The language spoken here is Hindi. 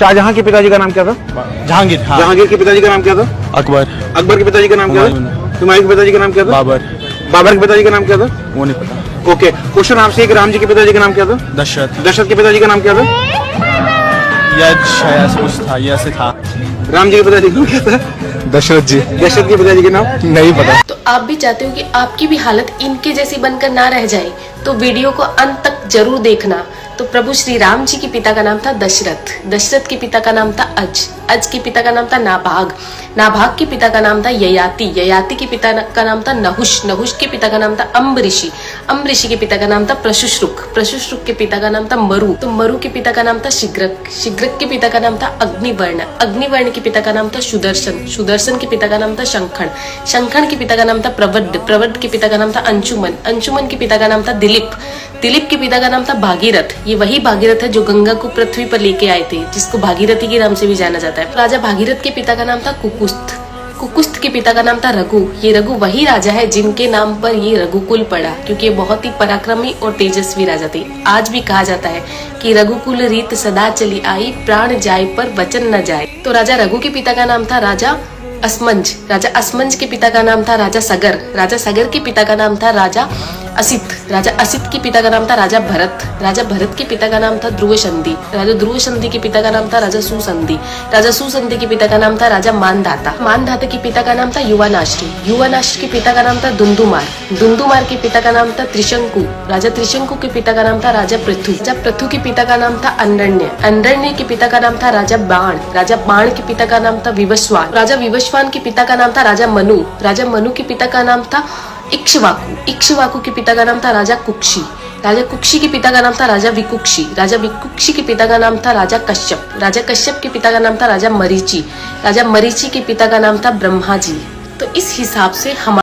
शाहजहां के पिताजी का नाम क्या था? जहांगीर। हाँ। जहांगीर के पिताजी का नाम क्या था? अकबर। अकबर के पिताजी का नाम क्या था? हुमायूं के पिताजी का नाम क्या था? बाबर। बाबर के पिताजी का नाम क्या था? वो नहीं पता। ओके, क्वेश्चन आपसे एक, राम जी के पिताजी का नाम क्या था? दशरथ। दशरथ के पिताजी का नाम क्या था? यश ऐसा कुछ था, ये ऐसे था। राम जी के पिताजी का नाम क्या था? दशरथ जी। दशरथ के पिताजी का नाम नहीं पता। तो आप भी चाहते हो कि आपकी भी हालत इनके जैसी बनकर ना रह जाए, तो वीडियो को अंत तक जरूर देखना। तो प्रभु श्री राम जी के पिता का नाम था दशरथ, दशरथ के पिता का नाम था अज के पिता का नाम था नाभाग, नाभाग के पिता का नाम था ययाति, ययाति के पिता का नाम था नहुष, नहुष के पिता का नाम था अम्बऋषि, अम्बऋषि के पिता का नाम था प्रशुश्रुक, प्रशुश्रुक के पिता का नाम था मरु, तो मरु के पिता का नाम था शिग्रक, शिग्रक के पिता का नाम था अग्निवर्ण, अग्निवर्ण के पिता का नाम था सुदर्शन, सुदर्शन के पिता का नाम था शंखण, शंखण के पिता का नाम था प्रवड्ड, प्रवड्ड के पिता का नाम था अंशुमन, अंशुमन के पिता का नाम था दिलीप, दिलीप के पिता का नाम था भागीरथ, ये वही भागीरथ है जो गंगा को पृथ्वी पर लेके आए थे, जिसको भागीरथी के नाम से भी जाना जाता है। राजा भागीरथ के पिता का नाम था कुकुस्थ, कुकुस्थ के पिता का नाम था रघु, ये रघु वही राजा है जिनके नाम पर ये रघुकुल पड़ा, क्योंकि ये बहुत ही पराक्रमी और तेजस्वी राजा थे। आज भी कहा जाता है कि रघुकुल रीत सदा चली आई, प्राण जाए पर वचन न जाए। तो राजा रघु के पिता का नाम था राजा असमंज, राजा असमंज के पिता का नाम था राजा सगर, राजा सगर के पिता का नाम था राजा असित, राजा असित के पिता का नाम था राजा भरत, राजा भरत के पिता का नाम था ध्रुव संधि, राजा ध्रुव संधि के पिता का नाम था राजा सुसंधि, राजा सुसंधि के पिता का नाम था राजा मानधाता, मानधाता के पिता का नाम था युवानाश्री, युवानाश्री के पिता का नाम था दुंदुमार, दुंदुमार के पिता का नाम था त्रिशंकु, राजा त्रिशंकु के पिता का नाम था राजा पृथु, राजा पृथु के पिता का नाम था अंडण्य, अंडण्य के पिता का नाम था राजा बाण, राजा बाण के पिता का नाम था विवस्वान, राजा विवस्वान के पिता का नाम था राजा मनु, राजा मनु के पिता का नाम था इक्ष्वाकु, इक्ष्वाकु के पिता का नाम था राजा कुक्षी, राजा कुक्षी के पिता का नाम था राजा विकुक्षी, राजा विकुक्षी के पिता का नाम था राजा कश्यप, राजा कश्यप के पिता का नाम था राजा मरीचि, राजा मरीचि के पिता का नाम था ब्रह्मा जी। तो इस हिसाब से हम